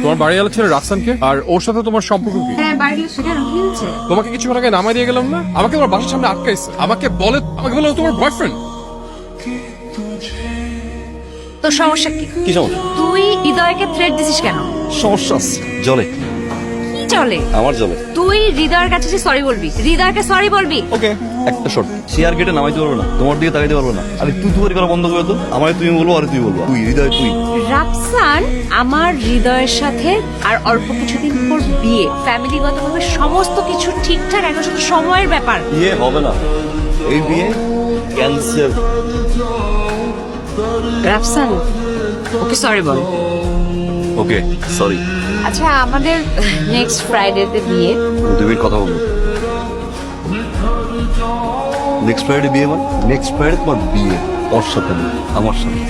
তোমার বাড়িওয়ালা ছেলে রাফসানকে আর ওর সাথে তোমার সম্পর্ক কি? হ্যাঁ বাড়িগুলো সেখানে হয়েছে। তোমাকে কিছুক্ষণ আগে নামাই দিয়ে গেলাম না, আমাকে তোমার বাসার সামনে আটকাইছে, আমাকে বলে ও তোমার বয়ফ্রেন্ড। তোর সমস্যা কি? কি সমস্যা? তুই হৃদয়কে থ্রেট দিছিস কেন? সমস্যা আছে জলে, কি চলে? আমার জলে। তুই হৃদয়ের কাছে সরি বলবি, হৃদয়কে সরি বলবি। ওকে, একটা শর্ট, শেয়ার গেটে নামাইতে পারবো না, তোমার দিকে তাকাইতে পারবো না। আরে তুই তুই করা বন্ধ করে তো, আমারে তুমি বলবো আর তুই বলবো। তুই হৃদয় তুই। রাফসান আমার হৃদয়ের সাথে আর অল্প কিছুদিন পর বিয়ে, ফ্যামিলিগতভাবে সমস্ত কিছু ঠিকঠাক, এখন শুধু সময়ের ব্যাপার। বিয়ে হবে না, এই বিয়ে ক্যান্সেল। রাফসান ওকে সরি বল। Okay sorry. আচ্ছা আমাদের নেক্সট ফ্রাইডেতে বিয়ে। 2 মিনিট কথা বলবো। নেক্সট ফ্রাইডে বিয়ে মানে? নেক্সট ফ্রাইডে তোমার বিয়ে, ওর সাথে না, আমার সাথে।